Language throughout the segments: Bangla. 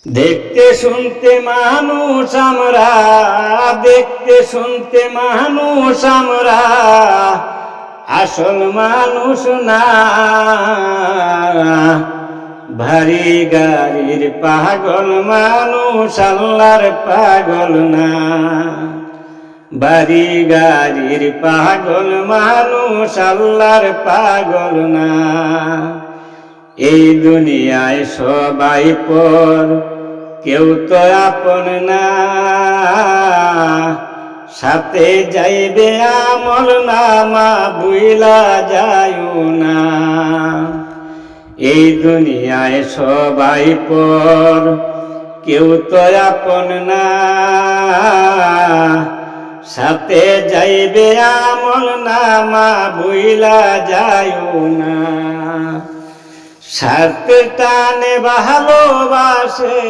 দেখতে শুনতে মানুষ আমরা, দেখতে শুনতে মানুষ আমরা, আসল মানুষ না। ভারী গাড়ির পাগল মানুষ আল্লাহর পাগল না। ভারী গাড়ির পাগল মানুষ আল্লাহর পাগল না। এই দুনিয়ায় সবাই পর, কেউ তো আপন না। সাথে যাইবে আমল নামা, বুইলা যাইও না। এই দুনিয়ায় সবাই পর, কেউ তো আপন না। সাথে যাইবে আমল নামা, বুইলা যাইও না। স্বার্থের টানে ভালোবাসে,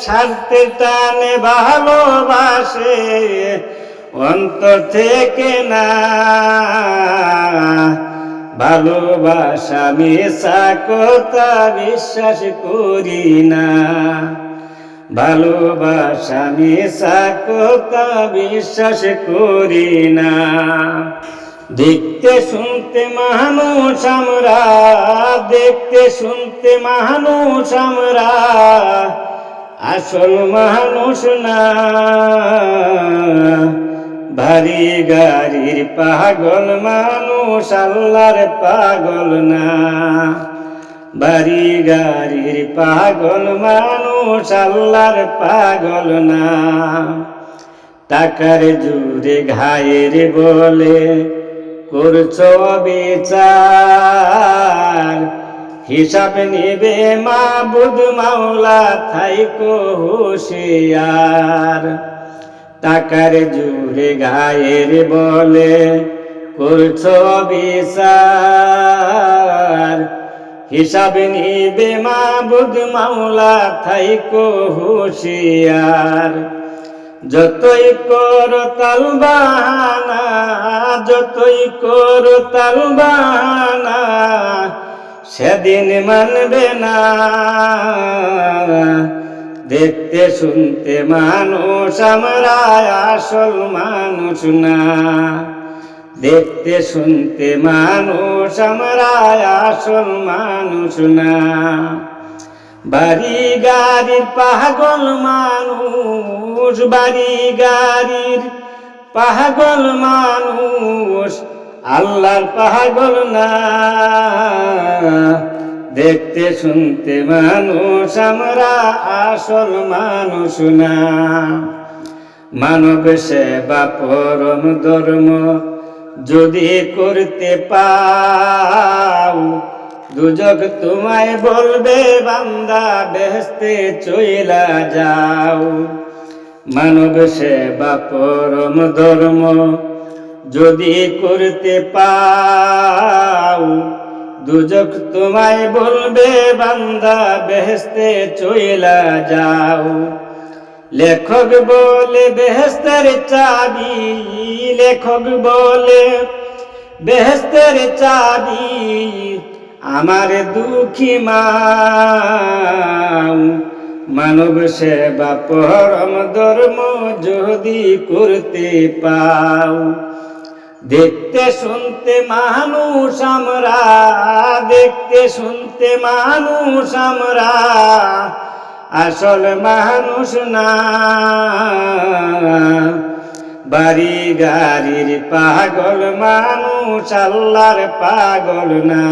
স্বার্থের টানে ভালোবাসে, অন্তর থেকে না। ভালোবাসা মিশা কথা বিশ্বাস করি না। ভালোবাসা মিশা কথা বিশ্বাস করি না। দেখতে শুনতে মানুষ আমরা, দেখতে শুনতে মানুষ আমরা, আসল মানুষ না। ভারী গাড়ির পাগল মানুষ আল্লাহর পাগল না। ভারী গাড়ির পাগল মানুষ আল্লাহর পাগল না। টাকার জোরে ঘায়ের বলে করছো বিচার, হিসাব নিবে মাবুদ মাওলা থাইকো হুঁশিয়ার। টাকার জোরে ঘায়ের বলে করছো বিচার, হিসাব নিবে মাবুদ মাওলা থাইকো হুঁশিয়ার। যতই করো তাল বাহানা, যতই করো তাল বাহানা, সেদিন মানবে না। দেখতে শুনতে মানুষ আমরা, আসল মানুষ না। দেখতে শুনতে মানুষ আমরা, আসল মানুষ না। বাড়ি গাড়ির পাগল মানুষ, বাড়ি গাড়ির পাগল মানুষ আল্লাহর পাগল না। দেখতে শুনতে মানুষ আমরা, আসল মানুষ না। মানব সেবা পরম ধর্ম যদি করতে পাও, দুজক তোমায় বলবে বান্দা বেহেশতে চইলা যাও। মানব সেবা পরম ধর্ম যদি করতে পাও, দুজক তোমায় বলবে বান্দা বেহেশতে চইলা যাও। লেখক বলে বেহেশতের চাবি, লেখক বলে বেহেশতের চাবি, আমার দুঃখী মাও। মানব সেবা পরম ধর্ম যদি করতে পাও, দেখতে শুনতে মানুষ আমরা, দেখতে শুনতে মানুষ আমরা, আসল মানুষ না। বাড়ি গাড়ির পাগল মানুষ আল্লাহর পাগল না।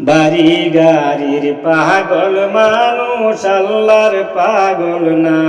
বাড়ি গাড়ির পাগল মানুষ আল্লাহর পাগল না।